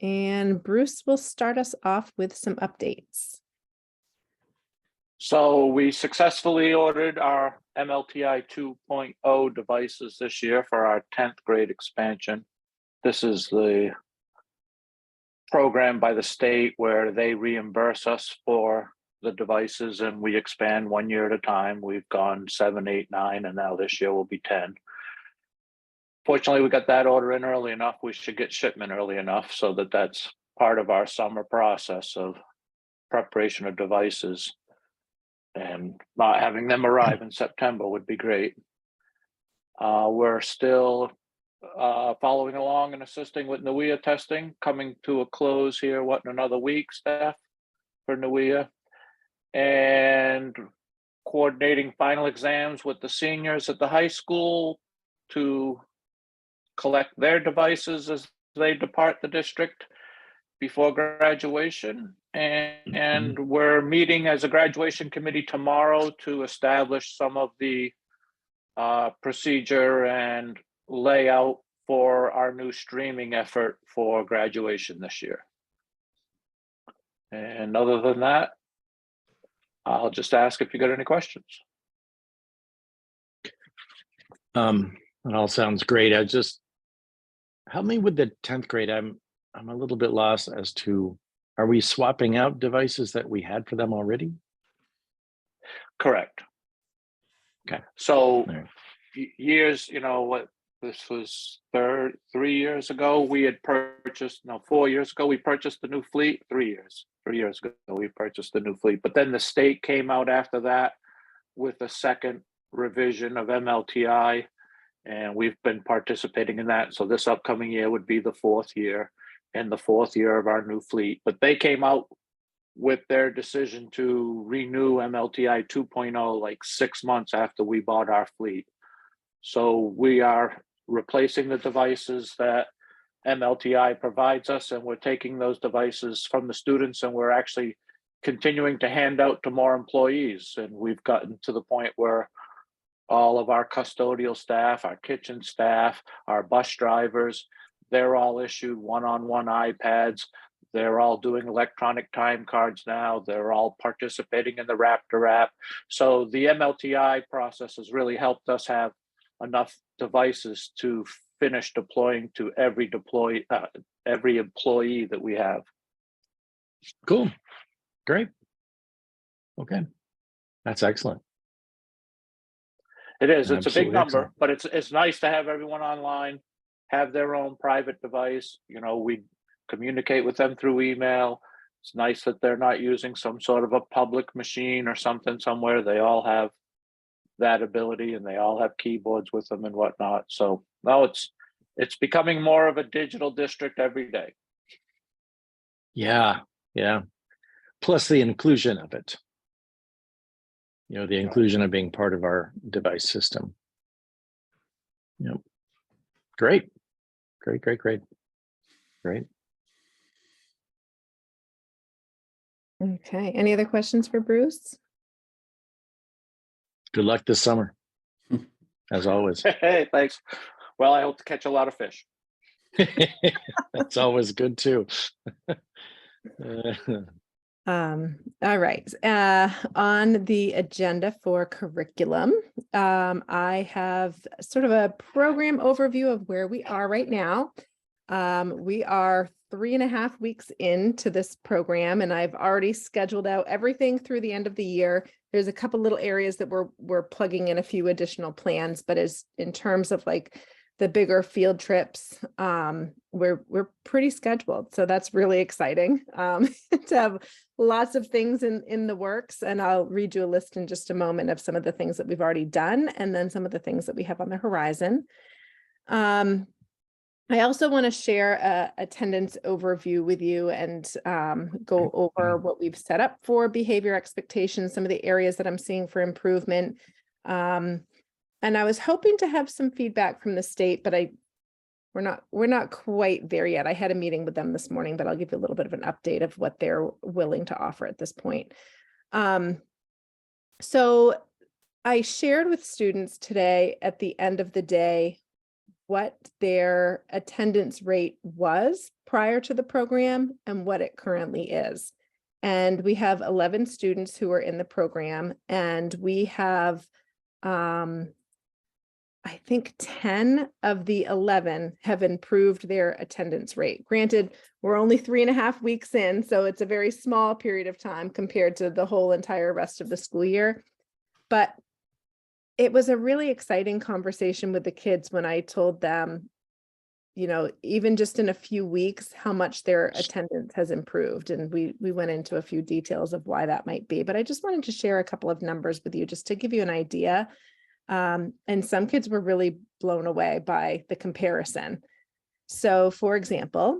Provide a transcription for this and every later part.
And Bruce will start us off with some updates. So we successfully ordered our MLTI 2.0 devices this year for our 10th grade expansion. This is the program by the state where they reimburse us for the devices and we expand 1 year at a time. We've gone 7, 8, 9, and now this year will be 10. Fortunately, we got that order in early enough. We should get shipment early enough so that that's part of our summer process of preparation of devices. And not having them arrive in September would be great. We're still following along and assisting with NUIA testing, coming to a close here, in another week, Steph, for NUIA. And coordinating final exams with the seniors at the high school to collect their devices as they depart the district before graduation. And we're meeting as a graduation committee tomorrow to establish some of the procedure and layout for our new streaming effort for graduation this year. And other than that, I'll just ask if you got any questions. It all sounds great. Help me with the 10th grade. I'm a little bit lost as to, are we swapping out devices that we had for them already? Correct. Okay. So years, this was 3 years ago, we had purchased, 4 years ago, we purchased the new fleet. 3 years ago, we purchased the new fleet. But then the state came out after that with a second revision of MLTI, and we've been participating in that. So this upcoming year would be the 4th year and the 4th year of our new fleet. But they came out with their decision to renew MLTI 2.0 like 6 months after we bought our fleet. So we are replacing the devices that MLTI provides us, and we're taking those devices from the students and we're actually continuing to hand out to more employees. And we've gotten to the point where all of our custodial staff, our kitchen staff, our bus drivers, they're all issued one-on-one iPads. They're all doing electronic time cards now. They're all participating in the Raptor app. So the MLTI process has really helped us have enough devices to finish deploying to every employee that we have. Cool. Great. Okay. That's excellent. It is. It's a big Absolutely number, excellent. but it's nice to have everyone online, have their own private device. We communicate with them through email. It's nice that they're not using some sort of a public machine or something somewhere. They all have that ability and they all have keyboards with them and whatnot. So now it's becoming more of a digital district every day. Yeah. Plus the inclusion of it. The inclusion of being part of our device system. Yep. Great. Okay. Any other questions for Bruce? Good luck this summer, as always. Hey, thanks. Well, I hope to catch a lot of fish. That's always good too. All right. On the agenda for curriculum, I have sort of a program overview of where we are right now. We are 3.5 weeks into this program, and I've already scheduled out everything through the end of the year. There's a couple little areas that we're plugging in a few additional plans, but as in terms of like the bigger field trips, we're pretty scheduled. So that's really exciting to have lots of things in the works. And I'll read you a list in just a moment of some of the things that we've already done and then some of the things that we have on the horizon. I also want to share a attendance overview with you and go over what we've set up for behavior expectations, some of the areas that I'm seeing for improvement. And I was hoping to have some feedback from the state, but we're not quite there yet. I had a meeting with them this morning, but I'll give you a little bit of an update of what they're willing to offer at this point. So I shared with students today at the end of the day what their attendance rate was prior to the program and what it currently is. And we have 11 students who are in the program, and we have, I think 10 of the 11 have improved their attendance rate. Granted, we're only 3.5 weeks in, so it's a very small period of time compared to the whole entire rest of the school year. But it was a really exciting conversation with the kids when I told them, you know, even just in a few weeks, how much their attendance has improved. And we went into a few details of why that might be. But I just wanted to share a couple of numbers with you just to give you an idea. And some kids were really blown away by the comparison. So, for example,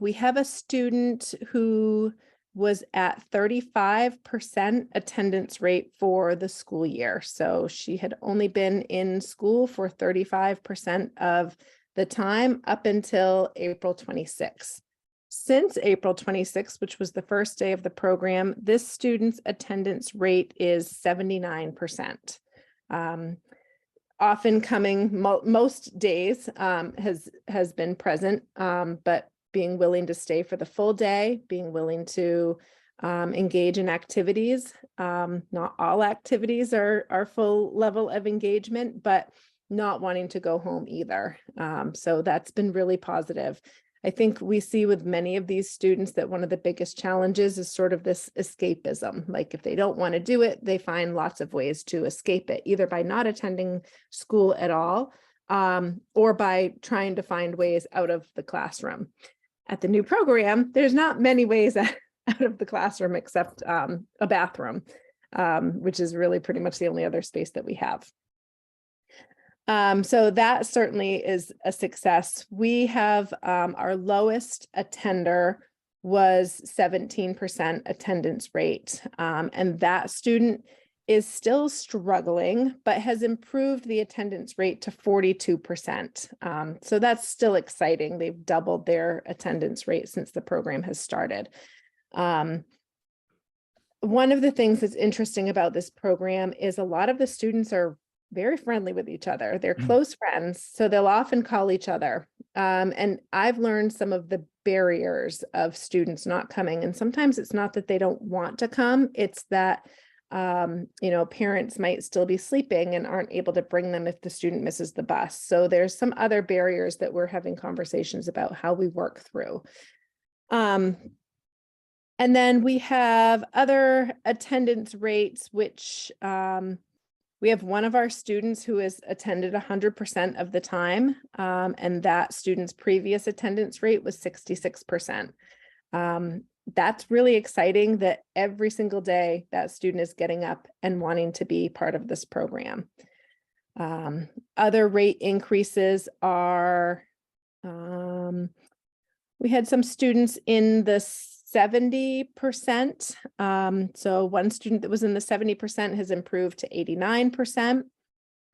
we have a student who was at 35% attendance rate for the school year. So she had only been in school for 35% of the time up until April 26th. Since April 26th, which was the first day of the program, this student's attendance rate is 79%. Often coming most days has been present, but being willing to stay for the full day, being willing to engage in activities. Not all activities are full level of engagement, but not wanting to go home either. So that's been really positive. I think we see with many of these students that one of the biggest challenges is sort of this escapism. Like if they don't want to do it, they find lots of ways to escape it, either by not attending school at all, or by trying to find ways out of the classroom. At the new program, there's not many ways out of the classroom except a bathroom, which is really pretty much the only other space that we have. So that certainly is a success. We have our lowest attender was 17% attendance rate. And that student is still struggling, but has improved the attendance rate to 42%. So that's still exciting. They've doubled their attendance rate since the program has started. One of the things that's interesting about this program is a lot of the students are very friendly with each other. They're close friends, so they'll often call each other. And I've learned some of the barriers of students not coming. And sometimes it's not that they don't want to come, it's that parents might still be sleeping and aren't able to bring them if the student misses the bus. So there's some other barriers that we're having conversations about how we work through. And then we have other attendance rates, which we have one of our students who has attended 100% of the time, and that student's previous attendance rate was 66%. That's really exciting that every single day that student is getting up and wanting to be part of this program. Other rate increases are, we had some students in the 70%. So one student that was in the 70% has improved to 89%.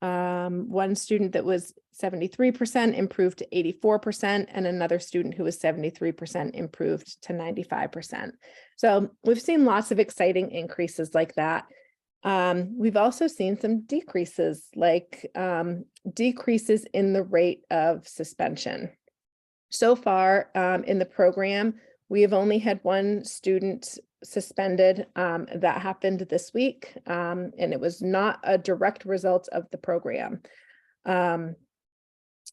One student that was 73% improved to 84%, and another student who was 73% improved to 95%. So we've seen lots of exciting increases like that. We've also seen some decreases, like decreases in the rate of suspension. So far in the program, we have only had one student suspended. That happened this week, and it was not a direct result of the program.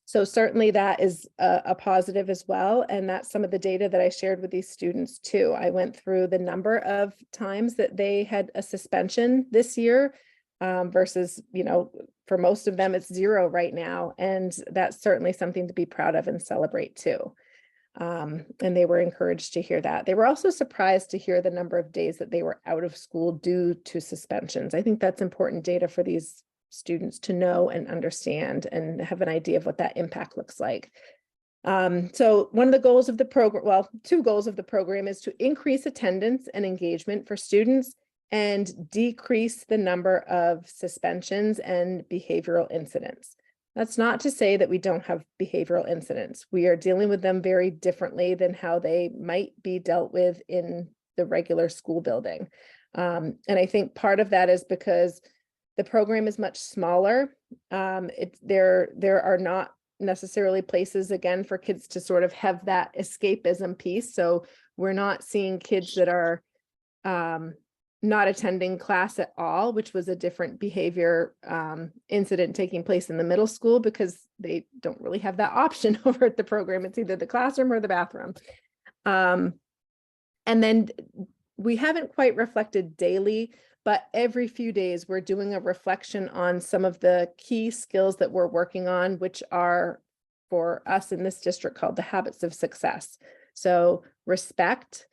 So certainly that is a positive as well. And that's some of the data that I shared with these students too. I went through the number of times that they had a suspension this year versus, for most of them, it's 0 right now. And that's certainly something to be proud of and celebrate too. And they were encouraged to hear that. They were also surprised to hear the number of days that they were out of school due to suspensions. I think that's important data for these students to know and understand and have an idea of what that impact looks like. So one of the goals of the program, well, 2 goals of the program is to increase attendance and engagement for students and decrease the number of suspensions and behavioral incidents. That's not to say that we don't have behavioral incidents. We are dealing with them very differently than how they might be dealt with in the regular school building. And I think part of that is because The program is much smaller. There are not necessarily places, again, for kids to sort of have that escapism piece. So we're not seeing kids that are not attending class at all, which was a different behavior incident taking place in the middle school, because they don't really have that option over at the program. It's either the classroom or the bathroom. And then we haven't quite reflected daily, but every few days we're doing a reflection on some of the key skills that we're working on, which are for us in this district called the habits of success. So respect,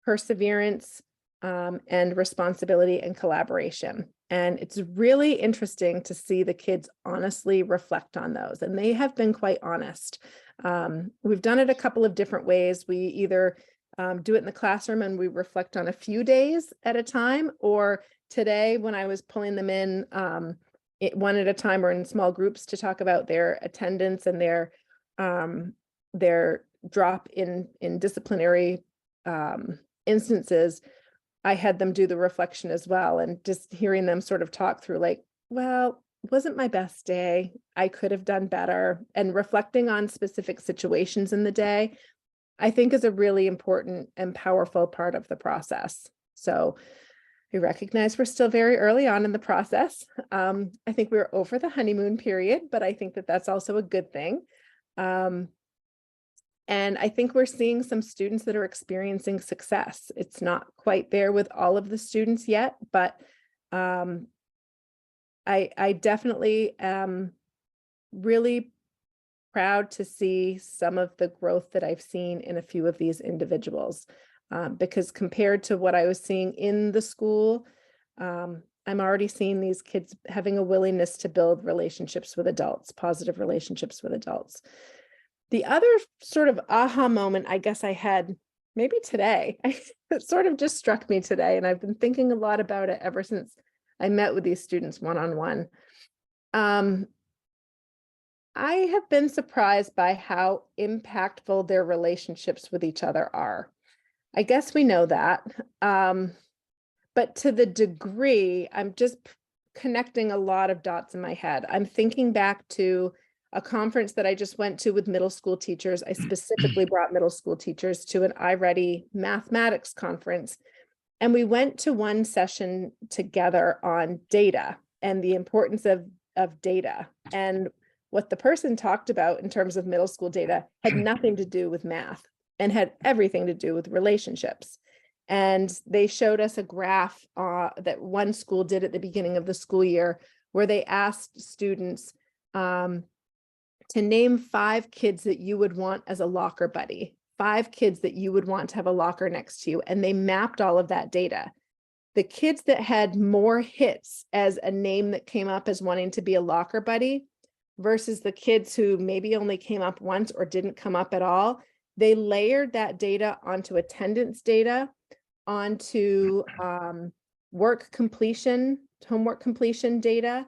perseverance, and responsibility and collaboration. And it's really interesting to see the kids honestly reflect on those. And they have been quite honest. We've done it a couple of different ways. We either do it in the classroom and we reflect on a few days at a time, or today when I was pulling them in one at a time or in small groups to talk about their attendance and their drop in disciplinary instances, I had them do the reflection as well, and just hearing them sort of talk through like, well, wasn't my best day. I could have done better, and reflecting on specific situations in the day, I think is a really important and powerful part of the process. So we recognize we're still very early on in the process. I think we're over the honeymoon period, but I think that that's also a good thing. And I think we're seeing some students that are experiencing success. It's not quite there with all of the students yet, but I definitely am really proud to see some of the growth that I've seen in a few of these individuals, because compared to what I was seeing in the school, I'm already seeing these kids having a willingness to build relationships with adults, positive relationships with adults. The other sort of aha moment, I guess I had maybe today, it sort of just struck me today, and I've been thinking a lot about it ever since I met with these students one-on-one. I have been surprised by how impactful their relationships with each other are. I guess we know that, but to the degree, I'm just connecting a lot of dots in my head. I'm thinking back to a conference that I just went to with middle school teachers. I specifically brought middle school teachers to an iReady mathematics conference. And we went to one session together on data and the importance of data. And what the person talked about in terms of middle school data had nothing to do with math and had everything to do with relationships. And they showed us a graph that one school did at the beginning of the school year, where they asked students to name 5 kids that you would want as a locker buddy, 5 kids that you would want to have a locker next to you. And they mapped all of that data. The kids that had more hits as a name that came up as wanting to be a locker buddy versus the kids who maybe only came up once or didn't come up at all, they layered that data onto attendance data, onto homework completion data,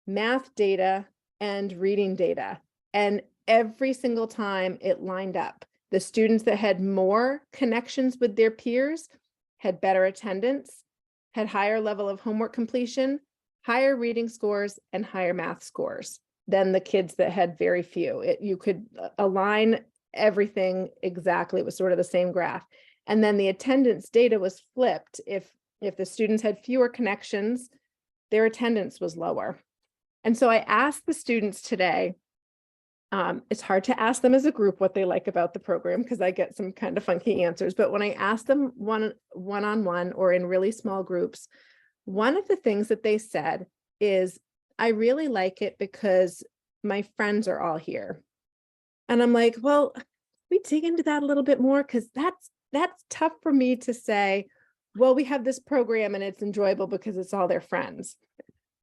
math data, and reading data. And every single time it lined up. The students that had more connections with their peers had better attendance, had higher level of homework completion, higher reading scores, and higher math scores than the kids that had very few. You could align everything exactly. It was sort of the same graph. And then the attendance data was flipped. If the students had fewer connections, their attendance was lower. And so I asked the students today, it's hard to ask them as a group what they like about the program because I get some kind of funky answers. But when I asked them one-on-one or in really small groups, one of the things that they said is, I really like it because my friends are all here. And I'm like, well, we dig into that a little bit more, because that's tough for me to say, well, we have this program and it's enjoyable because it's all their friends.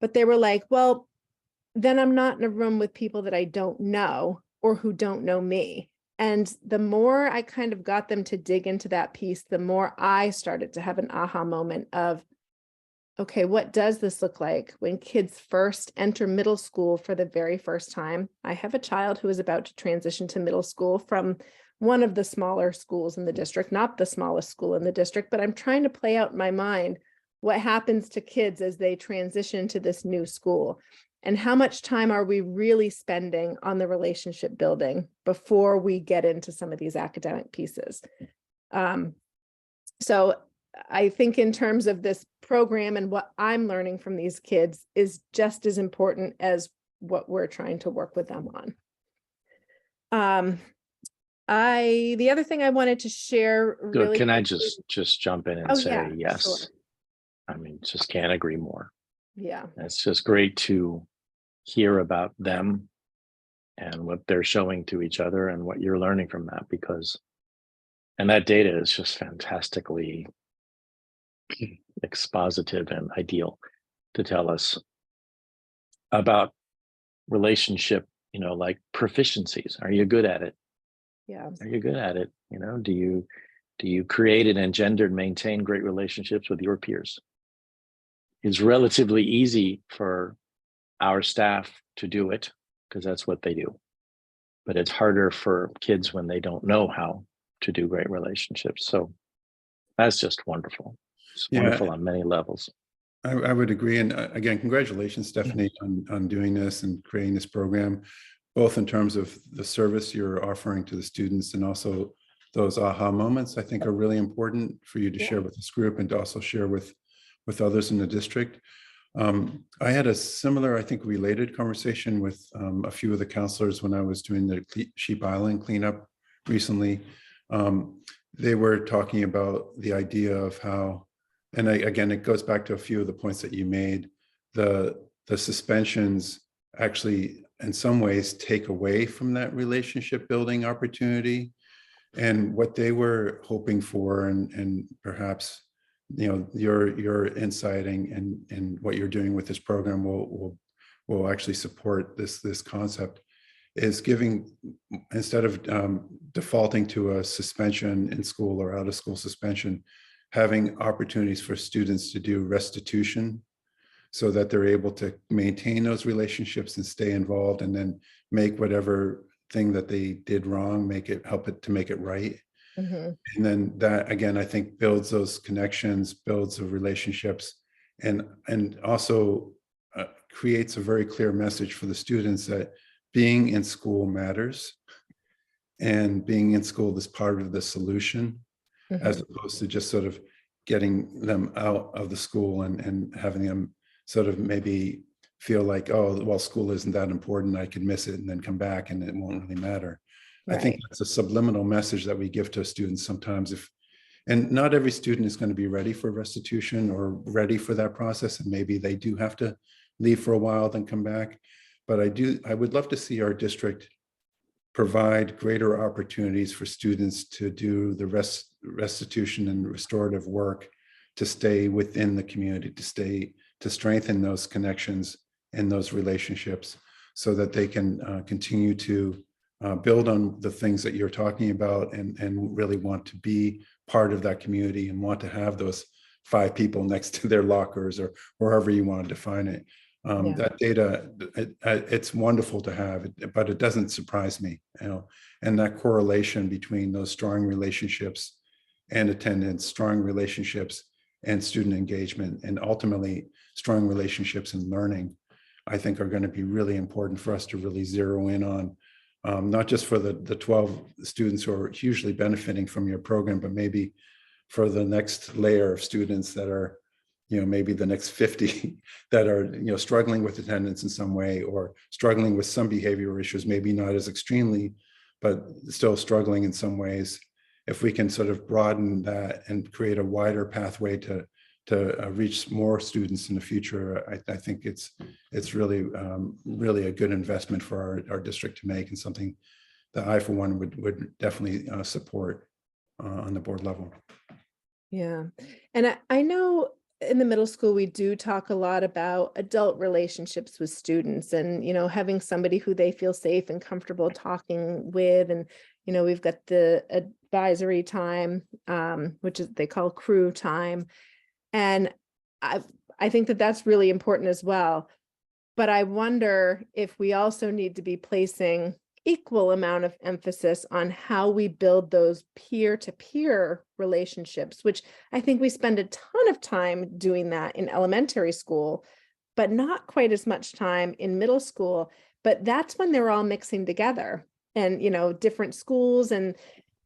But they were like, well, then I'm not in a room with people that I don't know or who don't know me. And the more I kind of got them to dig into that piece, the more I started to have an aha moment of, okay, what does this look like when kids first enter middle school for the very first time? I have a child who is about to transition to middle school from one of the smaller schools in the district, not the smallest school in the district, but I'm trying to play out in my mind, what happens to kids as they transition to this new school? And how much time are we really spending on the relationship building before we get into some of these academic pieces? So I think in terms of this program and what I'm learning from these kids is just as important as what we're trying to work with them on. The other thing I wanted to share really Can I quickly- just jump in and Oh, say yeah, yes? sure. I mean, just can't agree more. Yeah, It's just great to hear about them and what they're showing to each other and what you're learning from that, because, and that data is just fantastically expositive and ideal to tell us about relationship, like proficiencies. Are you good at it? yeah, Are you good at it? Do you create and engender and maintain great relationships with your peers? It's relatively easy for our staff to do it because that's what they do. But it's harder for kids when they don't know how to do great relationships. So that's just wonderful. It's wonderful on many levels. I would agree. And again, congratulations, Stephanie, on doing this and creating this program, both in terms of the service you're offering to the students and also those aha moments, I think are really important for you to share with this group and to also share with others in the district. I had a similar, I think, related conversation with a few of the counselors when I was doing the Sheep Island cleanup recently. They were talking about the idea of how, and again, it goes back to a few of the points that you made, the suspensions actually in some ways take away from that relationship building opportunity. And what they were hoping for, and perhaps your insight and what you're doing with this program will actually support this concept, is giving, instead of defaulting to a suspension in school or out of school suspension, having opportunities for students to do restitution so that they're able to maintain those relationships and stay involved, and then make whatever thing that they did wrong, help it to make it right. And then that, again, I think builds those connections, builds the relationships, and also creates a very clear message for the students that being in school matters, and being in school is part of the solution, as opposed to just sort of getting them out of the school and having them sort of maybe feel like, oh, well, school isn't that important, I could miss it and then come back and it won't really matter. Right. I think that's a subliminal message that we give to students sometimes, and not every student is going to be ready for restitution or ready for that process, and maybe they do have to leave for a while then come back. But I would love to see our district provide greater opportunities for students to do the restitution and restorative work, to stay within the community, to strengthen those connections and those relationships, so that they can continue to build on the things that you're talking about, and really want to be part of that community and want to have those 5 people next to their lockers, or wherever you want to define it. That data, it's wonderful to have, but it doesn't surprise me, and that correlation between those strong relationships and attendance, strong relationships and student engagement, and ultimately strong relationships and learning, I think are going to be really important for us to really zero in on, not just for the 12 students who are hugely benefiting from your program, but maybe for the next layer of students that are, maybe the next 50 that are, struggling with attendance in some way, or struggling with some behavioral issues, maybe not as extremely, but still struggling in some ways. If we can sort of broaden that and create a wider pathway to reach more students in the future, I think it's really really a good investment for our district to make, and something that I, for one, would definitely support on the board level. Yeah, and I know in the middle school we do talk a lot about adult relationships with students, and having somebody who they feel safe and comfortable talking with, and we've got the advisory time, which is they call crew time, and I think that that's really important as well. But I wonder if we also need to be placing equal amount of emphasis on how we build those peer-to-peer relationships, which I think we spend a ton of time doing that in elementary school, but not quite as much time in middle school. But that's when they're all mixing together and, different schools. And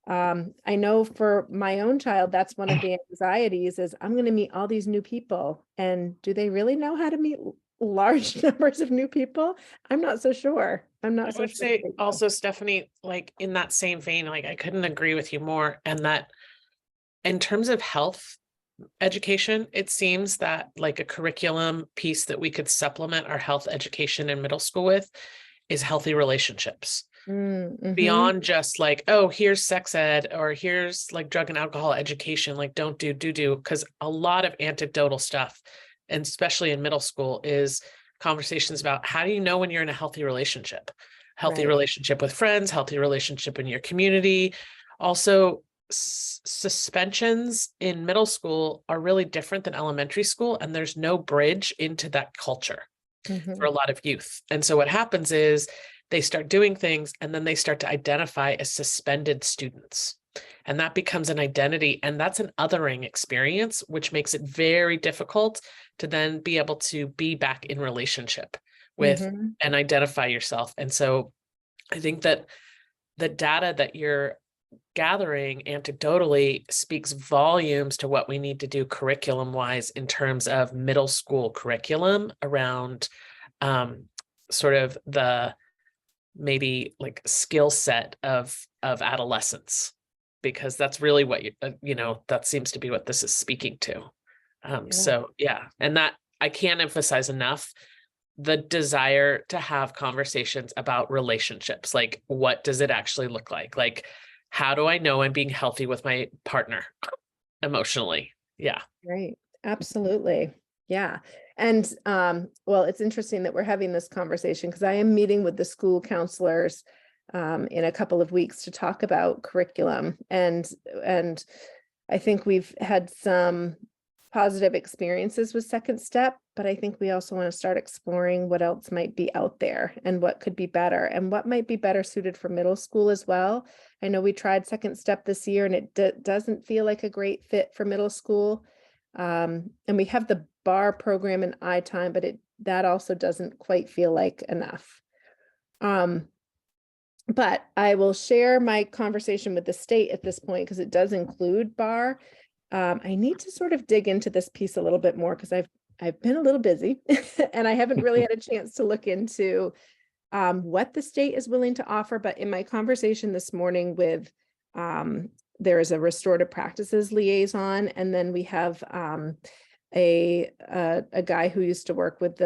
I know for my own child, that's one of the anxieties is I'm going to meet all these new people. And do they really know how to meet large numbers of new people? I'm not so sure. I'm not I so would sure. say also, Stephanie, like in that same vein, like I couldn't agree with you more. And that in terms of health education, it seems that like a curriculum piece that we could supplement our health education in middle school with is healthy relationships. Beyond just like, oh, here's sex ed or here's like drug and alcohol education, like don't do, because a lot of anecdotal stuff, and especially in middle school, is conversations about how do you know when you're in a healthy relationship, Right. relationship with friends, healthy relationship in your community. Also, suspensions in middle school are really different than elementary school, and there's no bridge into that culture for a lot of youth. And so what happens is they start doing things and then they start to identify as suspended students. And that becomes an identity, and that's an othering experience, which makes it very difficult to then be able to be back in relationship with and identify yourself. And so I think that the data that you're gathering anecdotally speaks volumes to what we need to do curriculum wise in terms of middle school curriculum around sort of the maybe like skill set of adolescence, because that's really what that seems to be what this is speaking to. So yeah, and that I can't emphasize enough the desire to have conversations about relationships. Like, what does it actually look like? Like, how do I know I'm being healthy with my partner emotionally? Yeah. Right. Absolutely. Yeah. And well, it's interesting that we're having this conversation because I am meeting with the school counselors in a couple of weeks to talk about curriculum. And I think we've had some positive experiences with Second Step, but I think we also want to start exploring what else might be out there and what could be better and what might be better suited for middle school as well. I know we tried Second Step this year and it doesn't feel like a great fit for middle school. And we have the bar program in iTime, but that also doesn't quite feel like enough. But I will share my conversation with the state at this point because it does include bar. I need to sort of dig into this piece a little bit more because I've been a little busy and I haven't really had a chance to look into what the state is willing to offer. But in my conversation this morning with there is a restorative practices liaison, and then we have a guy who used to work with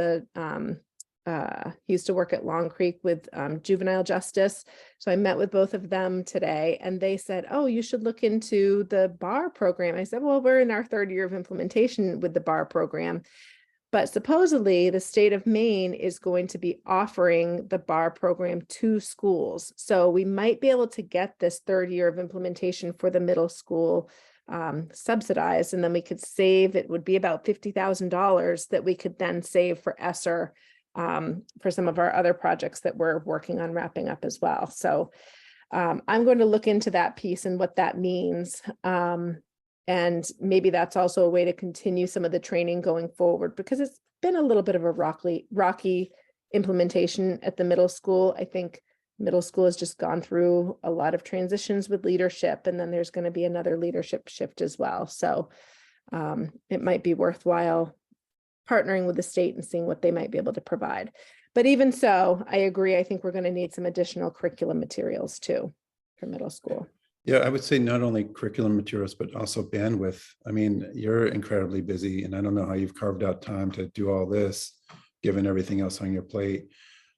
he used to work at Long Creek with juvenile justice. So I met with both of them today and they said, oh, you should look into the bar program. I said, well, we're in our third year of implementation with the bar program, but supposedly the state of Maine is going to be offering the bar program to schools. So we might be able to get this third year of implementation for the middle school subsidized, and then we could save, it would be about $50,000 that we could then save for ESSER for some of our other projects that we're working on wrapping up as well. So I'm going to look into that piece and what that means. And maybe that's also a way to continue some of the training going forward, because it's been a little bit of a rocky implementation at the middle school. I think middle school has just gone through a lot of transitions with leadership, and then there's going to be another leadership shift as well. So it might be worthwhile partnering with the state and seeing what they might be able to provide. But even so, I agree. I think we're going to need some additional curriculum materials too for middle school. Yeah, I would say not only curriculum materials, but also bandwidth. I mean, you're incredibly busy, and I don't know how you've carved out time to do all this, given everything else on your plate.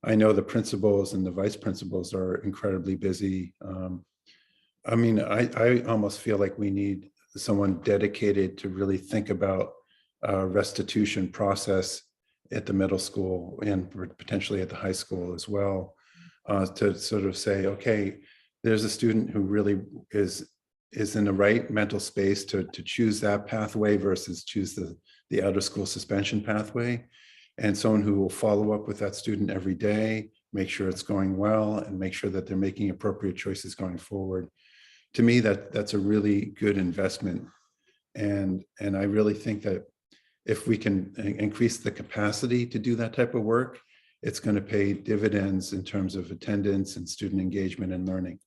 I know the principals and the vice principals are incredibly busy. I mean, I almost feel like we need someone dedicated to really think about restitution process at the middle school and potentially at the high school as well, to sort of say, okay, there's a student who really is in the right mental space to choose that pathway versus choose the out of school suspension pathway, and someone who will follow up with that student every day, make sure it's going well, and make sure that they're making appropriate choices going forward. To me, that's a really good investment. And I really think that if we can increase the capacity to do that type of work, it's going to pay dividends in terms of attendance and student engagement and learning.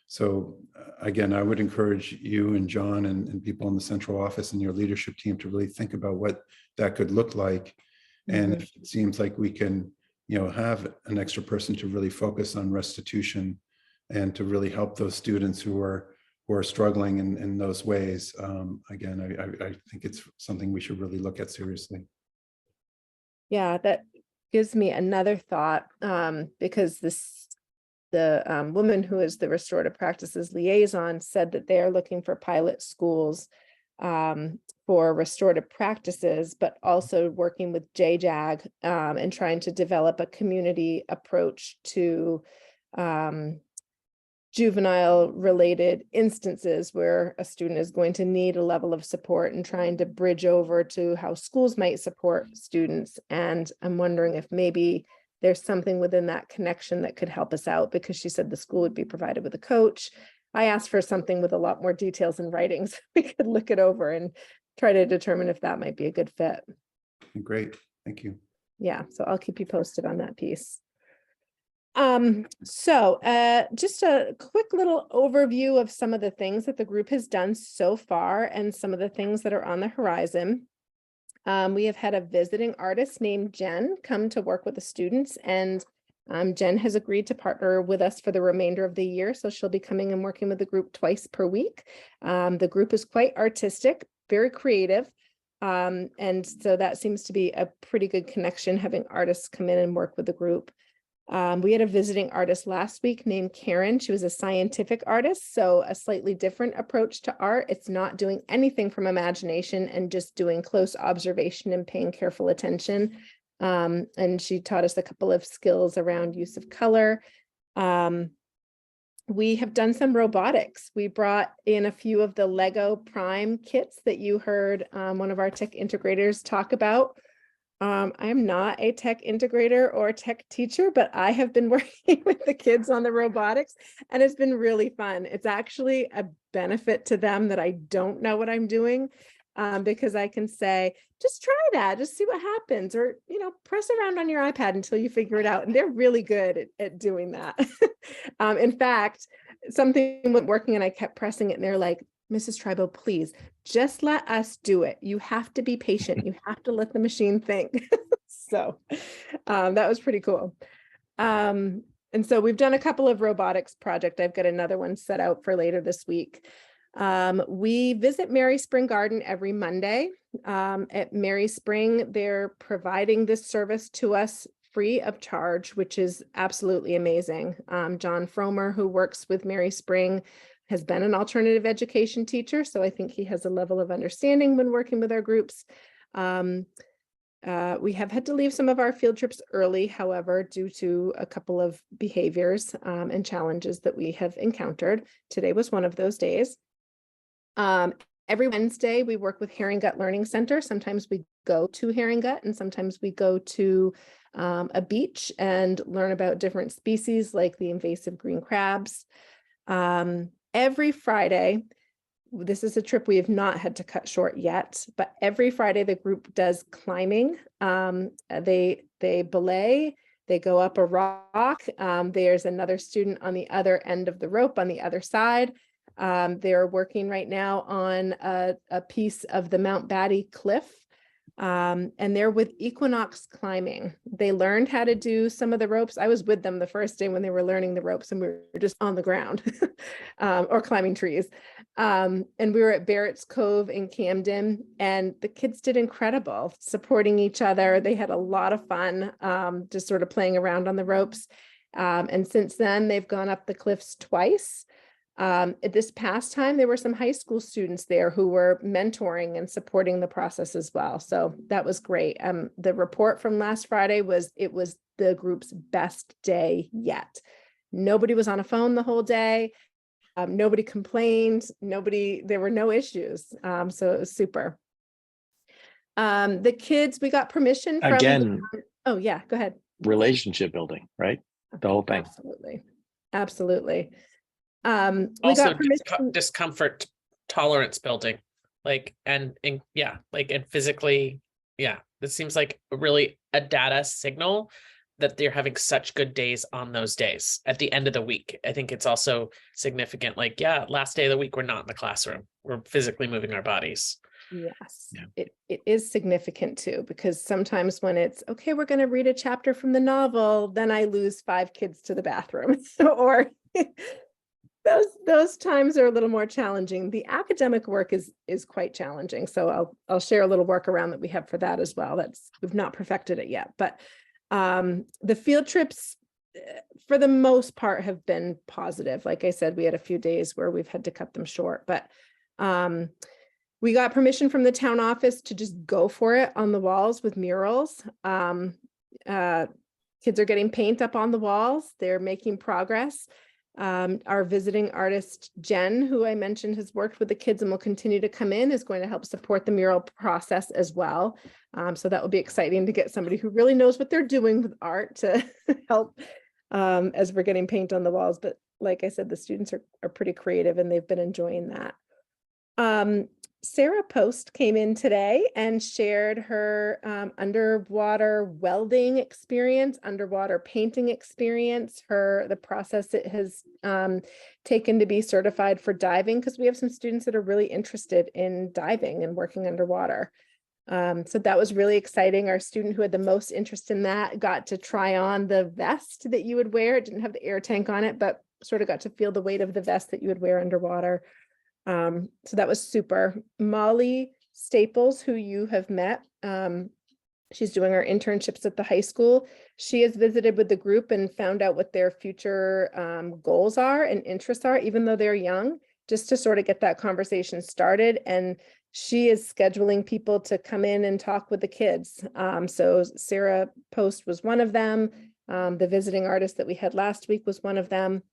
So again, I would encourage you and John and people in the central office and your leadership team to really think about what that could look like. And if it seems like we can, have an extra person to really focus on restitution and to really help those students who are struggling in those ways. Again, I think it's something we should really look at seriously. Yeah, that gives me another thought, because the woman who is the restorative practices liaison said that they are looking for pilot schools for restorative practices, but also working with JJAG and trying to develop a community approach to juvenile related instances where a student is going to need a level of support, and trying to bridge over to how schools might support students. And I'm wondering if maybe there's something within that connection that could help us out, because she said the school would be provided with a coach. I asked for something with a lot more details in writing so we could look it over and try to determine if that might be a good fit. Great, thank you. Yeah, so I'll keep you posted on that piece. Just a quick little overview of some of the things that the group has done so far and some of the things that are on the horizon. We have had a visiting artist named Jen come to work with the students, and Jen has agreed to partner with us for the remainder of the year. So she'll be coming and working with the group twice per week. The group is quite artistic, very creative. And so that seems to be a pretty good connection, having artists come in and work with the group. We had a visiting artist last week named Karen. She was a scientific artist, so a slightly different approach to art. It's not doing anything from imagination and just doing close observation and paying careful attention. And she taught us a couple of skills around use of color. We have done some robotics. We brought in a few of the Lego Prime kits that you heard one of our tech integrators talk about. I am not a tech integrator or tech teacher, but I have been working with the kids on the robotics, and it's been really fun. It's actually a benefit to them that I don't know what I'm doing, because I can say, just try that, just see what happens, or, press around on your iPad until you figure it out. And they're really good at doing that. In fact, something was working and I kept pressing it, and they're like, Mrs. Tribo, please just let us do it. You have to be patient. You have to let the machine think. So that was pretty cool. And so we've done a couple of robotics projects. I've got another one set out for later this week. We visit Mary Spring Garden every Monday. At Mary Spring, they're providing this service to us free of charge, which is absolutely amazing. John Fromer, who works with Mary Spring, has been an alternative education teacher, so I think he has a level of understanding when working with our groups. We have had to leave some of our field trips early, however, due to a couple of behaviors and challenges that we have encountered. Today was one of those days. Every Wednesday, we work with Herring Gut Learning Center. Sometimes we go to Herring Gut, and sometimes we go to a beach and learn about different species like the invasive green crabs. Every Friday, this is a trip we have not had to cut short yet, but every Friday the group does climbing. They belay, they go up a rock. There's another student on the other end of the rope on the other side. They're working right now on a piece of the Mount Batty cliff. And they're with Equinox Climbing. They learned how to do some of the ropes. I was with them the first day when they were learning the ropes, and we were just on the ground or climbing trees. And we were at Barrett's Cove in Camden, and the kids did incredible, supporting each other. They had a lot of fun just sort of playing around on the ropes. And since then, they've gone up the cliffs twice. At this past time, there were some high school students there who were mentoring and supporting the process as well. So that was great. The report from last Friday was, it was the group's best day yet. Nobody was on a phone the whole day. Nobody complained. There were no issues. So it was super. The kids, we got permission from. Again, oh yeah, go ahead. relationship building, right? the whole thing. Absolutely. Absolutely. We Also got permission. discomfort tolerance building, like, and yeah, like, and physically, yeah, this seems like really a data signal that they're having such good days on those days at the end of the week. I think it's also significant, like, yeah, last day of the week, we're not in the classroom. We're physically moving our bodies. Yes, Yeah. it is significant too, because sometimes when it's, okay, we're going to read a chapter from the novel, then I lose 5 kids to the bathroom. or those times are a little more challenging. The academic work is quite challenging. So I'll share a little workaround that we have for that as well. We've not perfected it yet, but the field trips for the most part have been positive. Like I said, we had a few days where we've had to cut them short, but we got permission from the town office to just go for it on the walls with murals. Kids are getting paint up on the walls. They're making progress. Our visiting artist, Jen, who I mentioned has worked with the kids and will continue to come in, is going to help support the mural process as well. So that will be exciting to get somebody who really knows what they're doing with art to help as we're getting paint on the walls. But like I said, the students are pretty creative and they've been enjoying that. Sarah Post came in today and shared her underwater welding experience, underwater painting experience, the process it has taken to be certified for diving, because we have some students that are really interested in diving and working underwater. So that was really exciting. Our student who had the most interest in that got to try on the vest that you would wear. It didn't have the air tank on it, but sort of got to feel the weight of the vest that you would wear underwater. So that was super. Molly Staples, who you have met, she's doing our internships at the high school. She has visited with the group and found out what their future goals are and interests are, even though they're young, just to sort of get that conversation started. And she is scheduling people to come in and talk with the kids. So Sarah Post was one of them. The visiting artist that we had last week was one of them.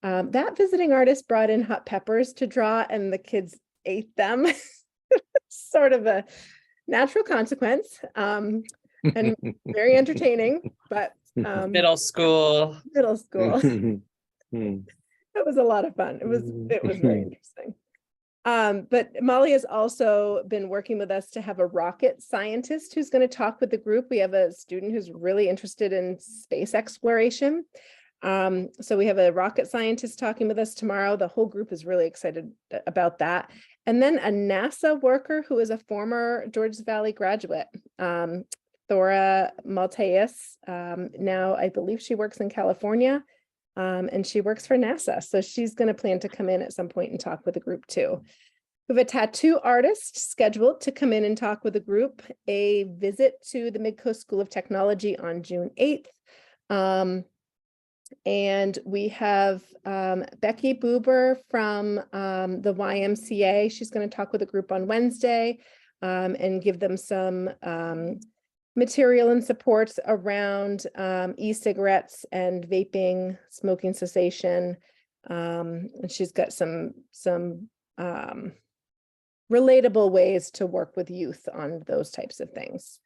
That visiting artist brought in hot peppers to draw and the kids ate them. Sort of a natural consequence, and very entertaining, but Middle school. It was a lot of fun. It was very interesting. But Molly has also been working with us to have a rocket scientist who's going to talk with the group. We have a student who's really interested in space exploration. So we have a rocket scientist talking with us tomorrow. The whole group is really excited about that. And then a NASA worker who is a former Georges Valley graduate, Thora Malteus. Now I believe she works in California, and she works for NASA. So she's going to plan to come in at some point and talk with the group too. We have a tattoo artist scheduled to come in and talk with the group, a visit to the Midcoast School of Technology on June 8th. And we have Becky Buber from the YMCA. She's going to talk with a group on Wednesday and give them some material and supports around e-cigarettes and vaping, smoking cessation. And she's got some relatable ways to work with youth on those types of things.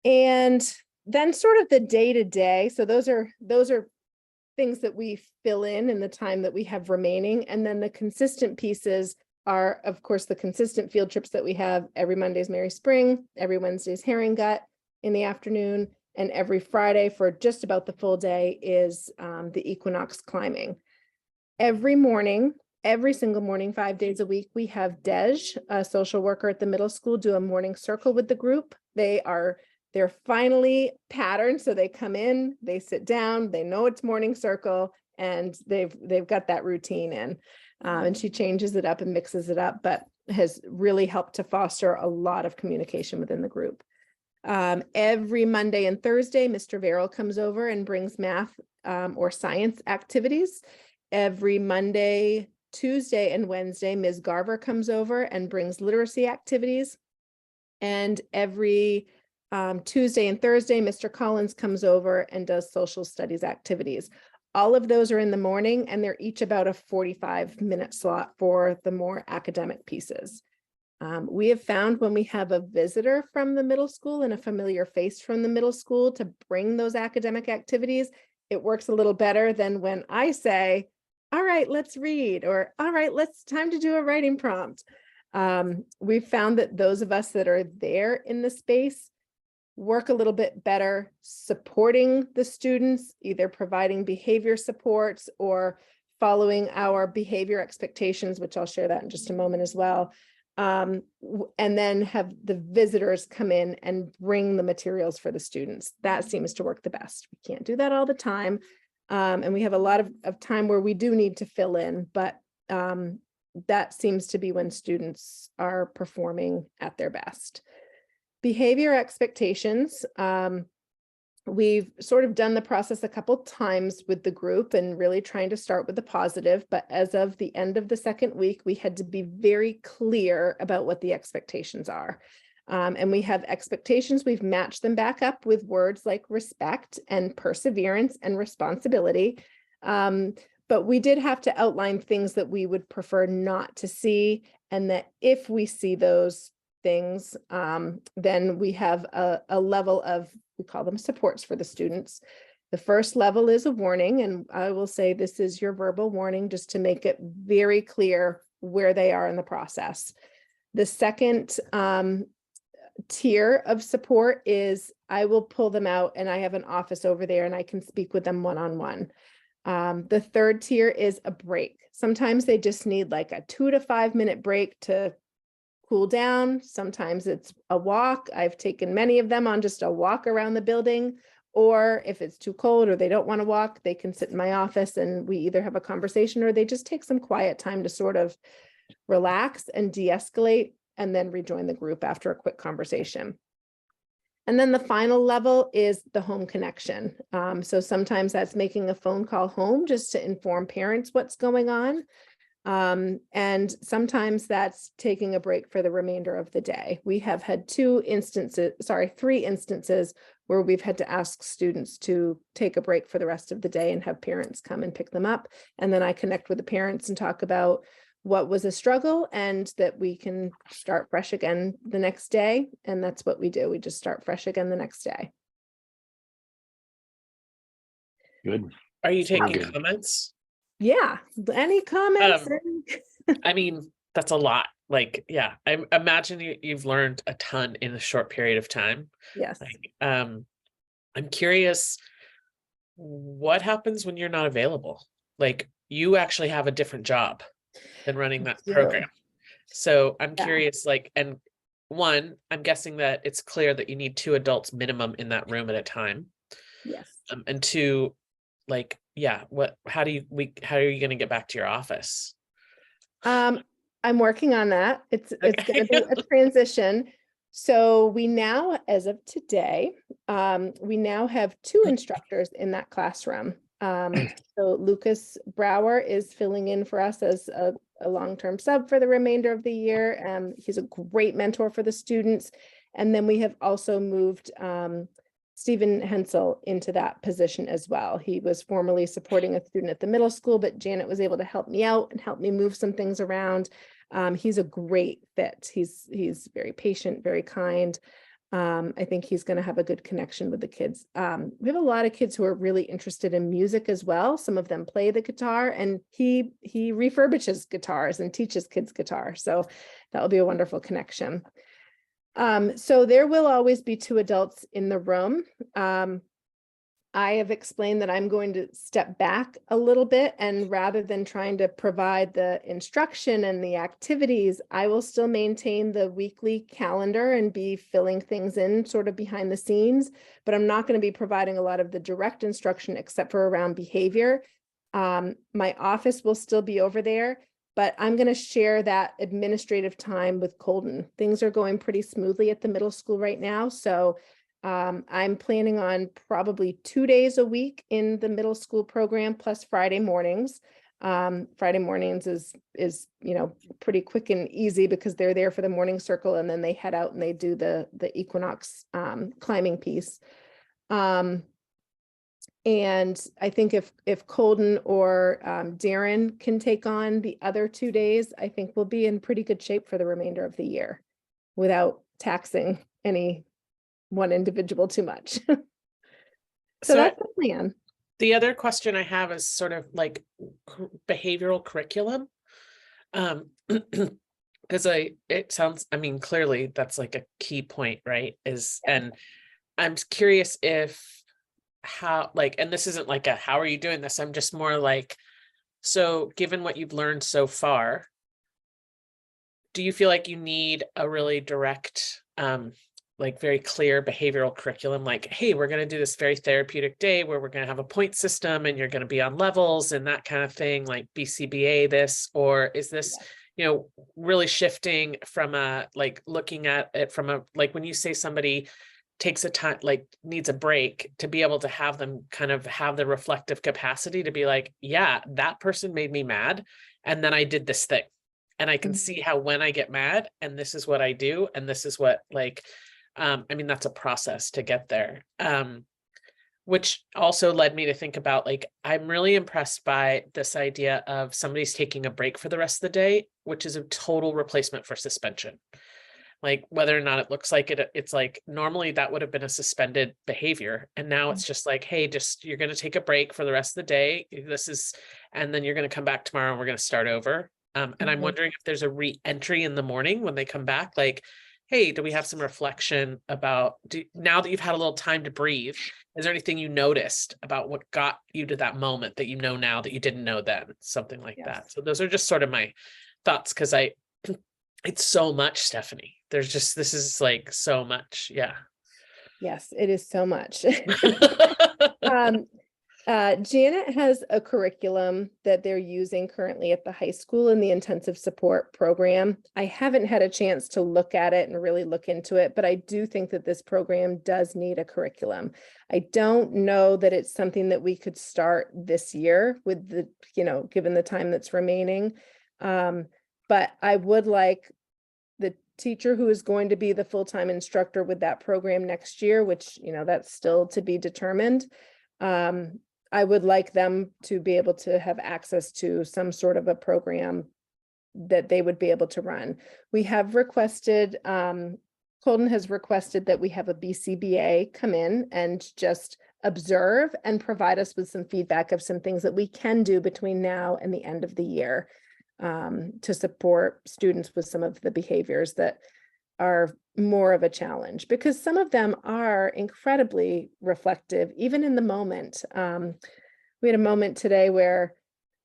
And then sort of the day-to-day. So those are things that we fill in the time that we have remaining. And then the consistent pieces are, of course, the consistent field trips that we have. Every Monday's Merry Spring, every Wednesday's Herring Gut in the afternoon, and every Friday for just about the full day is the Equinox climbing. Every morning, every single morning, 5 days a week, we have Dej, a social worker at the middle school, do a morning circle with the group. They're finally patterned. So they come in, they sit down, they know it's morning circle, and they've got that routine in. And she changes it up and mixes it up, but has really helped to foster a lot of communication within the group. Every Monday and Thursday, Mr. Verrill comes over and brings math or science activities. Every Monday, Tuesday, and Wednesday, Ms. Garver comes over and brings literacy activities. And every Tuesday and Thursday, Mr. Collins comes over and does social studies activities. All of those are in the morning, and they're each about a 45-minute slot for the more academic pieces. We have found when we have a visitor from the middle school and a familiar face from the middle school to bring those academic activities, it works a little better than when I say, all right, let's read, or all right, time to do a writing prompt. We've found that those of us that are there in the space work a little bit better supporting the students, either providing behavior supports or following our behavior expectations, which I'll share that in just a moment as well. And then have the visitors come in and bring the materials for the students. That seems to work the best. We can't do that all the time. And we have a lot of time where we do need to fill in, but that seems to be when students are performing at their best. Behavior expectations. We've sort of done the process a couple times with the group and really trying to start with the positive, but as of the end of the second week, we had to be very clear about what the expectations are. And we have expectations, we've matched them back up with words like respect and perseverance and responsibility. But we did have to outline things that we would prefer not to see, and that if we see those things, then we have a level of, we call them supports for the students. The first level is a warning, and I will say this is your verbal warning just to make it very clear where they are in the process. The second tier of support is I will pull them out and I have an office over there and I can speak with them one-on-one. The third tier is a break. Sometimes they just need like a 2 to 5 minute break to cool down. Sometimes it's a walk. I've taken many of them on just a walk around the building, or if it's too cold or they don't want to walk, they can sit in my office and we either have a conversation or they just take some quiet time to sort of relax and de-escalate and then rejoin the group after a quick conversation. And then the final level is the home connection. So sometimes that's making a phone call home just to inform parents what's going on. And sometimes that's taking a break for the remainder of the day. We have had 3 instances where we've had to ask students to take a break for the rest of the day and have parents come and pick them up. And then I connect with the parents and talk about what was a struggle and that we can start fresh again the next day. And that's what we do. We just start fresh again the next day. Good. Are you taking good. comments? Yeah. Any comments? I mean, that's a lot. Like, yeah, I imagine you've learned a ton in a short period of time. Yes. Like, I'm curious, what happens when you're not available? Like, you actually have a different job than running that program. So I'm curious, like, and one, I'm guessing that it's clear that you need 2 adults minimum in that room at a time. Yes. And 2, like, yeah, how are you going to get back to your office? I'm working on that. It's Okay. going to be a transition. So we now, as of today, we now have 2 instructors in that classroom. So Lucas Brower is filling in for us as a long-term sub for the remainder of the year. He's a great mentor for the students. And then we have also moved Stephen Hensel into that position as well. He was formerly supporting a student at the middle school, but Janet was able to help me out and help me move some things around. He's a great fit. He's very patient, very kind. I think he's going to have a good connection with the kids. We have a lot of kids who are really interested in music as well. Some of them play the guitar, and he refurbishes guitars and teaches kids guitar. So that will be a wonderful connection. So there will always be 2 adults in the room. I have explained that I'm going to step back a little bit, and rather than trying to provide the instruction and the activities, I will still maintain the weekly calendar and be filling things in sort of behind the scenes, but I'm not going to be providing a lot of the direct instruction except for around behavior. My office will still be over there, but I'm going to share that administrative time with Colden. Things are going pretty smoothly at the middle school right now, so I'm planning on probably 2 days a week in the middle school program plus Friday mornings. Friday mornings is pretty quick and easy because they're there for the morning circle and then they head out and they do the equinox climbing piece. And I think if Colden or Darren can take on the other 2 days, I think we'll be in pretty good shape for the remainder of the year without taxing any one individual too much. So that's the plan. The other question I have is sort of like behavioral curriculum. Because it sounds, I mean, clearly that's like a key point, right? And I'm curious if how, like, and this isn't like a, how are you doing this? I'm just more like, so given what you've learned so far, do you feel like you need a really direct, like very clear behavioral curriculum, like, hey, we're going to do this very therapeutic day where we're going to have a point system and you're going to be on levels and that kind of thing, like BCBA this, or is this, really shifting from a, like looking at it from a, like when you say somebody takes a time, like needs a break, to be able to have them kind of have the reflective capacity to be like, yeah, that person made me mad. And then I did this thing. And I can see how when I get mad and this is what I do. And this is what like, I mean, that's a process to get there. Which also led me to think about, like, I'm really impressed by this idea of somebody's taking a break for the rest of the day, which is a total replacement for suspension. Like whether or not it looks like it, it's like normally that would have been a suspended behavior. And now it's just like, hey, just you're going to take a break for the rest of the day. This is, and then you're going to come back tomorrow and we're going to start over. And I'm wondering if there's a re-entry in the morning when they come back, like, hey, do we have some reflection about, now that you've had a little time to breathe, is there anything you noticed about what got you to that moment that you know now that you didn't know then? Something like that. So those are just sort of my thoughts, because it's so much, Stephanie. There's just, this is like so much. Yeah. Yes, it is so much. Janet has a curriculum that they're using currently at the high school in the intensive support program. I haven't had a chance to look at it and really look into it, but I do think that this program does need a curriculum. I don't know that it's something that we could start this year with the, given the time that's remaining. But I would like the teacher who is going to be the full-time instructor with that program next year, which, that's still to be determined. I would like them to be able to have access to some sort of a program that they would be able to run. We have requested, Colton has requested that we have a BCBA come in and just observe and provide us with some feedback of some things that we can do between now and the end of the year, to support students with some of the behaviors that are more of a challenge, because some of them are incredibly reflective, even in the moment. We had a moment today where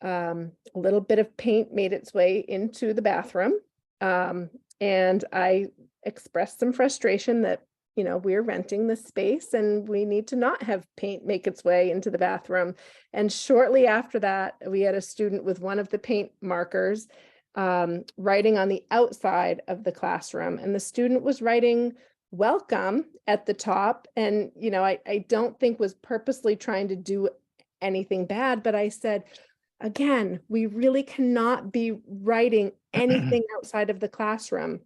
a little bit of paint made its way into the bathroom. And I expressed some frustration that, we're renting this space and we need to not have paint make its way into the bathroom. And shortly after that, we had a student with one of the paint markers writing on the outside of the classroom, and the student was writing welcome at the top. And, I don't think was purposely trying to do anything bad, but I said, again, we really cannot be writing anything outside of the classroom.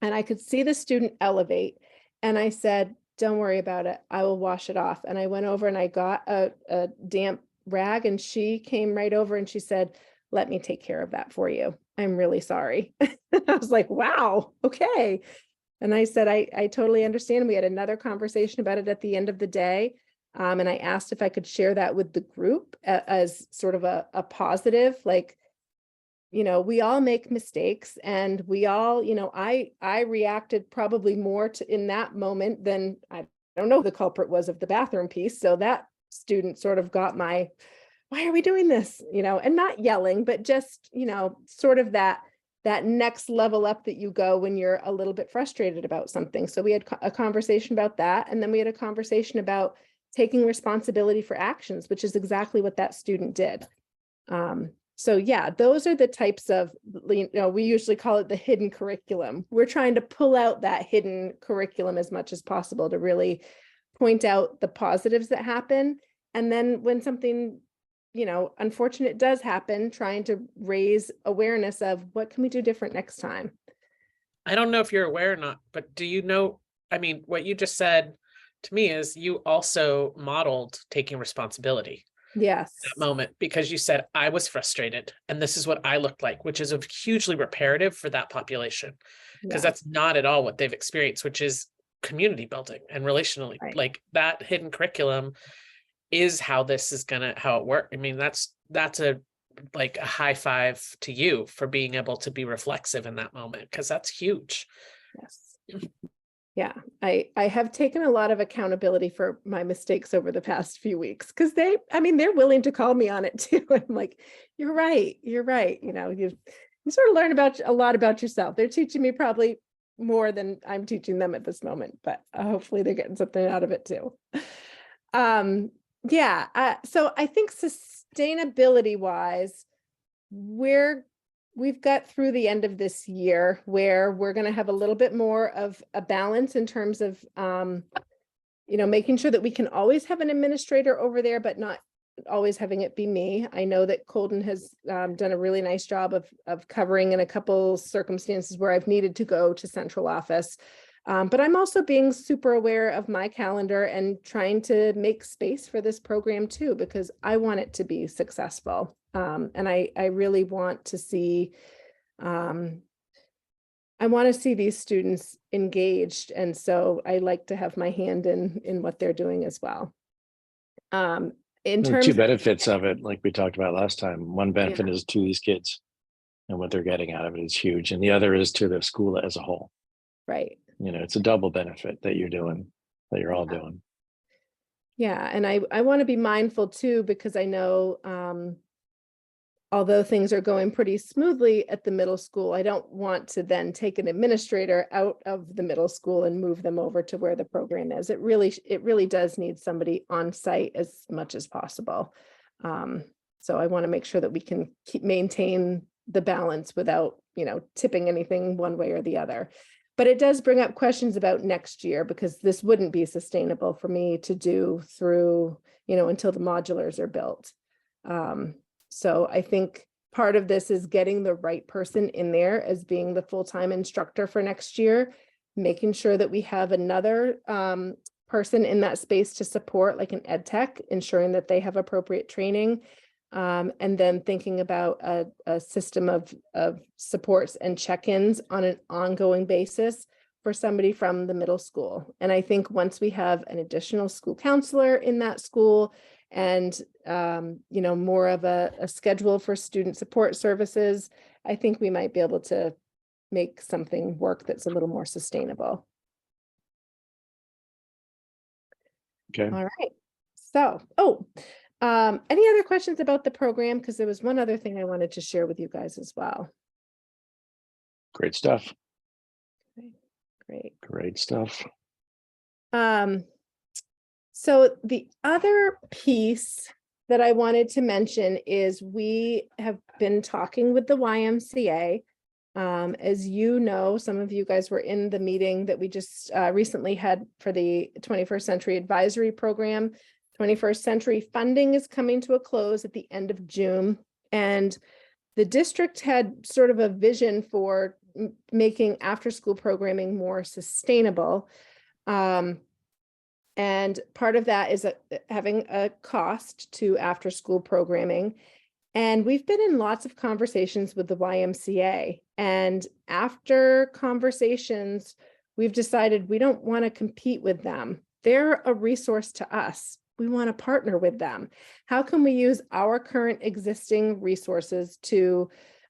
And I could see the student elevate, and I said, don't worry about it. I will wash it off. And I went over and I got a damp rag, and she came right over and she said, let me take care of that for you. I'm really sorry. I was like, wow, okay. And I said, I totally understand. We had another conversation about it at the end of the day. And I asked if I could share that with the group as sort of a positive, like, we all make mistakes, and we all, I reacted probably more to in that moment than I don't know who the culprit was of the bathroom piece. So that student sort of got my, why are we doing this? And not yelling, but just, sort of that next level up that you go when you're a little bit frustrated about something. So we had a conversation about that. And then we had a conversation about taking responsibility for actions, which is exactly what that student did. So yeah, those are the types of, we usually call it the hidden curriculum. We're trying to pull out that hidden curriculum as much as possible to really point out the positives that happen. And then when something, unfortunate does happen, trying to raise awareness of what can we do different next time. I don't know if you're aware or not, but do you know, I mean, what you just said to me is you also modeled taking responsibility. Yes. That moment, because you said, I was frustrated and this is what I looked like, which is a hugely reparative for that population, because that's not at all what they've experienced, which is community building and relationally, like that hidden curriculum is how this is how it works. I mean, that's a like a high five to you for being able to be reflexive in that moment, because that's huge. Yes. Yeah, I have taken a lot of accountability for my mistakes over the past few weeks, because they're willing to call me on it too. I'm like, you're right. You sort of learn a lot about yourself. They're teaching me probably more than I'm teaching them at this moment, but hopefully they're getting something out of it too. So I think sustainability wise, we've got through the end of this year where we're going to have a little bit more of a balance in terms of, making sure that we can always have an administrator over there, but not always having it be me. I know that Colden has done a really nice job of covering in a couple circumstances where I've needed to go to central office. But I'm also being super aware of my calendar and trying to make space for this program too, because I want it to be successful. And I really want to see, these students engaged. And so I like to have my hand in what they're doing as well. In terms two of benefits of it, like we talked about last time, one benefit is to these kids and what they're getting out of it is huge. And the other is to the school as a whole. right. It's a double benefit that you're all doing. Yeah. And I want to be mindful too, because I know, although things are going pretty smoothly at the middle school, I don't want to then take an administrator out of the middle school and move them over to where the program is. It really does need somebody on site as much as possible. So I want to make sure that we can maintain the balance without, tipping anything one way or the other. But it does bring up questions about next year, because this wouldn't be sustainable for me to do through, until the modulars are built. So I think part of this is getting the right person in there as being the full-time instructor for next year, making sure that we have another person in that space to support, like an ed tech, ensuring that they have appropriate training, and then thinking about a system of supports and check-ins on an ongoing basis for somebody from the middle school. And I think once we have an additional school counselor in that school and, more of a schedule for student support services, I think we might be able to make something work that's a little more sustainable. Okay. All right. So, any other questions about the program? Because there was one other thing I wanted to share with you guys as well. Great stuff. Great. Great stuff. So the other piece that I wanted to mention is we have been talking with the YMCA. As you know, some of you guys were in the meeting that we just recently had for the 21st Century Advisory Program. 21st Century funding is coming to a close at the end of June. And the district had sort of a vision for making after-school programming more sustainable. And part of that is having a cost to after-school programming. And we've been in lots of conversations with the YMCA. And after conversations, we've decided we don't want to compete with them. They're a resource to us. We want to partner with them. How can we use our current existing resources to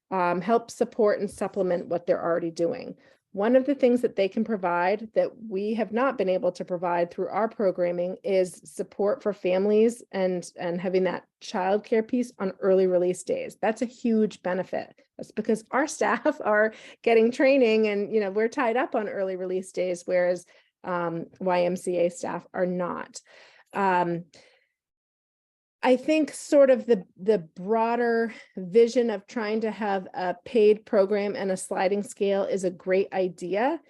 help support and supplement what they're already doing? One of the things that they can provide that we have not been able to provide through our programming is support for families and having that childcare piece on early release days. That's a huge benefit. That's because our staff are getting training and, we're tied up on early release days, whereas YMCA staff are not. I think sort of the broader vision of trying to have a paid program and a sliding scale is a great idea,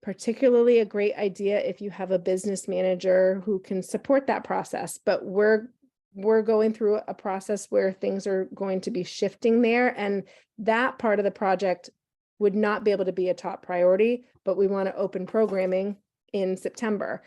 particularly a great idea if you have a business manager who can support that process. But we're going through a process where things are going to be shifting there, and that part of the project would not be able to be a top priority, but we want to open programming in September.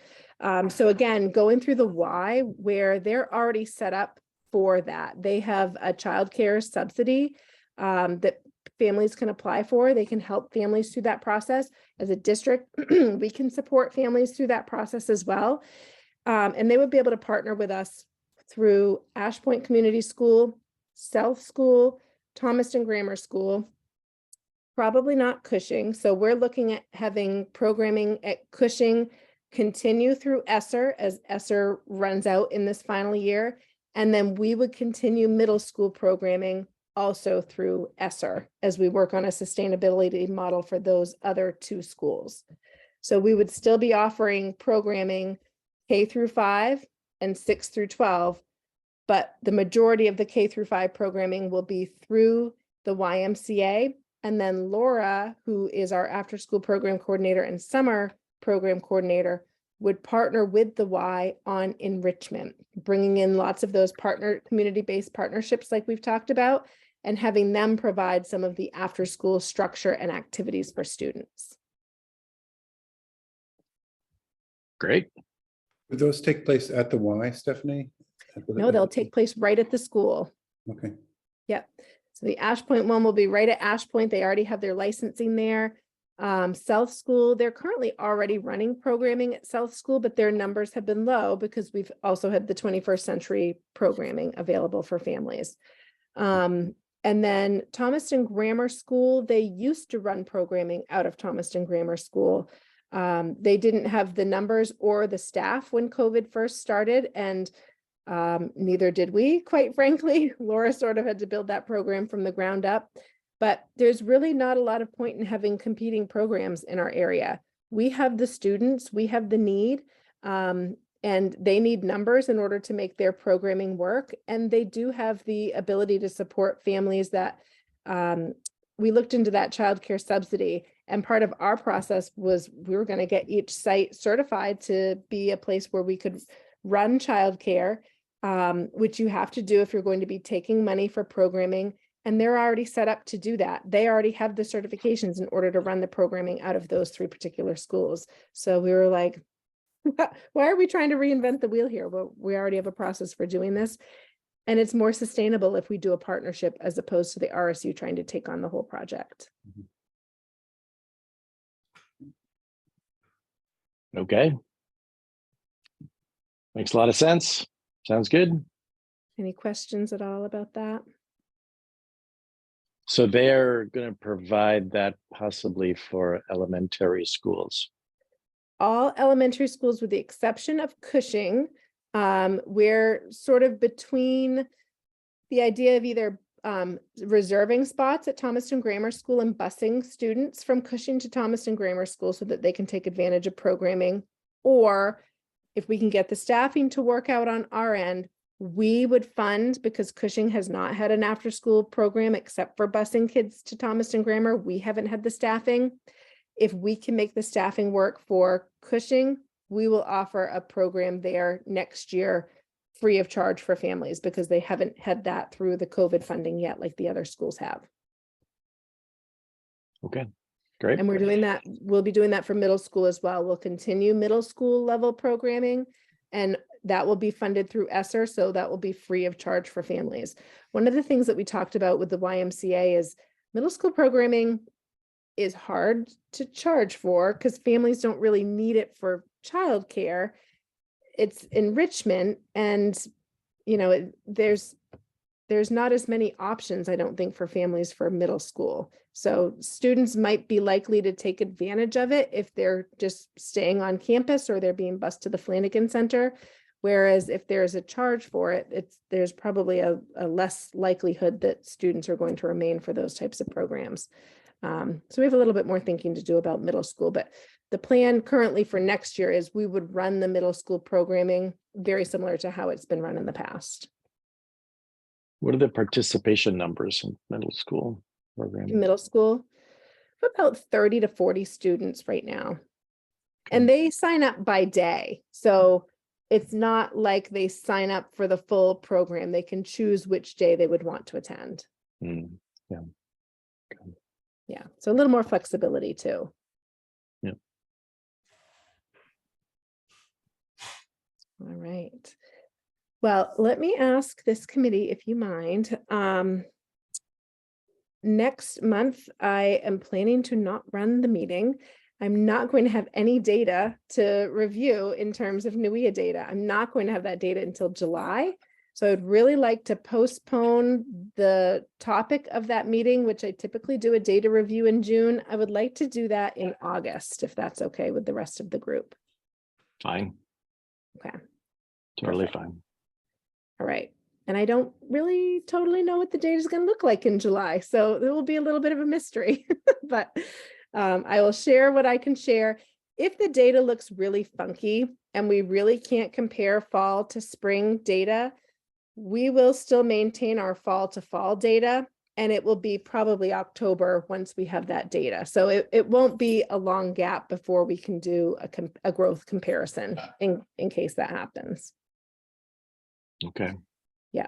So again, going through the why, where they're already set up for that. They have a childcare subsidy that families can apply for. They can help families through that process. As a district, we can support families through that process as well. And they would be able to partner with us through Ash Point Community School, South School, Thomaston Grammar School, probably not Cushing. So we're looking at having programming at Cushing continue through ESSER as ESSER runs out in this final year. And then we would continue middle school programming also through ESSER as we work on a sustainability model for those other two schools. So we would still be offering programming K through 5 and 6 through 12, but the majority of the K through 5 programming will be through the YMCA. And then Laura, who is our after school program coordinator and summer program coordinator, would partner with the Y on enrichment, bringing in lots of those community-based partnerships like we've talked about, and having them provide some of the after school structure and activities for students. Great. Would those take place at the Y, Stephanie? No, they'll take place right at the school. Okay. Yep. So the Ash Point one will be right at Ash Point. They already have their licensing there. South School, they're currently already running programming at South School, but their numbers have been low because we've also had the 21st century programming available for families. And then Thomaston Grammar School, they used to run programming out of Thomaston Grammar School. They didn't have the numbers or the staff when COVID first started, and neither did we, quite frankly. Laura sort of had to build that program from the ground up. But there's really not a lot of point in having competing programs in our area. We have the students, we have the need, and they need numbers in order to make their programming work. And they do have the ability to support families that we looked into that childcare subsidy. And part of our process was we were going to get each site certified to be a place where we could run childcare, which you have to do if you're going to be taking money for programming. And they're already set up to do that. They already have the certifications in order to run the programming out of those 3 particular schools. So we were like, why are we trying to reinvent the wheel here? Well, we already have a process for doing this. And it's more sustainable if we do a partnership as opposed to the RSU trying to take on the whole project. Okay. Makes a lot of sense. Sounds good. Any questions at all about that? So they're going to provide that possibly for elementary schools. All elementary schools with the exception of Cushing. We're sort of between the idea of either reserving spots at Thomaston Grammar School and busing students from Cushing to Thomaston Grammar School so that they can take advantage of programming, or if we can get the staffing to work out on our end, we would fund, because Cushing has not had an after school program except for busing kids to Thomaston Grammar. We haven't had the staffing. If we can make the staffing work for Cushing, we will offer a program there next year free of charge for families, because they haven't had that through the COVID funding yet, like the other schools have. Okay, great. And we're doing that. We'll be doing that for middle school as well. We'll continue middle school level programming, and that will be funded through ESSER. So that will be free of charge for families. One of the things that we talked about with the YMCA is middle school programming is hard to charge for because families don't really need it for childcare. It's enrichment, and there's not as many options, I don't think, for families for middle school. So students might be likely to take advantage of it if they're just staying on campus or they're being bused to the Flanagan Center. Whereas if there's a charge for it, there's probably a less likelihood that students are going to remain for those types of programs. So we have a little bit more thinking to do about middle school, but the plan currently for next year is we would run the middle school programming very similar to how it's been run in the past. What are the participation numbers in middle school program? In middle school, about 30 to 40 students right now. And they sign up by day. So it's not like they sign up for the full program. They can choose which day they would want to attend. Yeah. Okay. Yeah. So a little more flexibility too. Yeah. All right. Well, let me ask this committee, if you mind. Next month, I am planning to not run the meeting. I'm not going to have any data to review in terms of NUIA data. I'm not going to have that data until July. So I'd really like to postpone the topic of that meeting, which I typically do a data review in June. I would like to do that in August, if that's okay with the rest of the group. Fine. Okay. Totally Perfect. fine. All right. And I don't really totally know what the data is going to look like in July. So there will be a little bit of a mystery, but I will share what I can share. If the data looks really funky and we really can't compare fall to spring data, we will still maintain our fall to fall data, and it will be probably October once we have that data. So it won't be a long gap before we can do a growth comparison in case that happens. Okay. Yeah.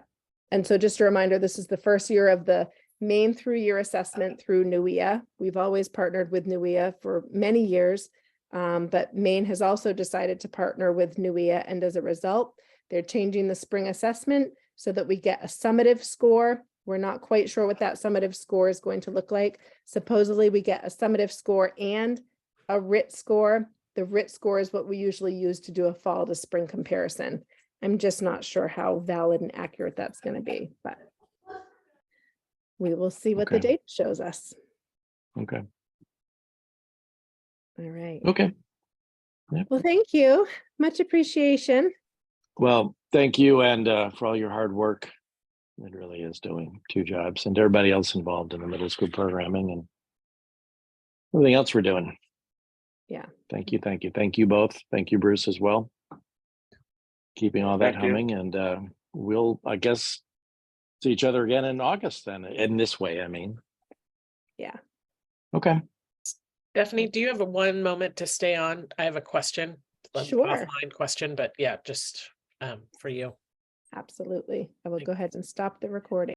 And so just a reminder, this is the first year of the Maine through year assessment through NUIA. We've always partnered with NUIA for many years, but Maine has also decided to partner with NUIA, and as a result, they're changing the spring assessment so that we get a summative score. We're not quite sure what that summative score is going to look like. Supposedly we get a summative score and a RIT score. The RIT score is what we usually use to do a fall to spring comparison. I'm just not sure how valid and accurate that's going to be, but we will see what the Okay. data shows us. Okay. All right. Okay. Yep. Well, thank you. Much appreciation. Well, thank you, and for all your hard work. It really is doing two jobs, and everybody else involved in the middle school programming and everything else we're doing. Yeah. Thank you. Thank you. Thank you both. Thank you, Bruce, as well. Keeping all that Thank you. humming, and we'll, I guess, see each other again in August then, in this way, I mean. Yeah. Okay. Stephanie, do you have a one moment to stay on? I have a question. Sure. Offline question, but yeah, just for you. Absolutely. I will Thank go ahead and stop the recording.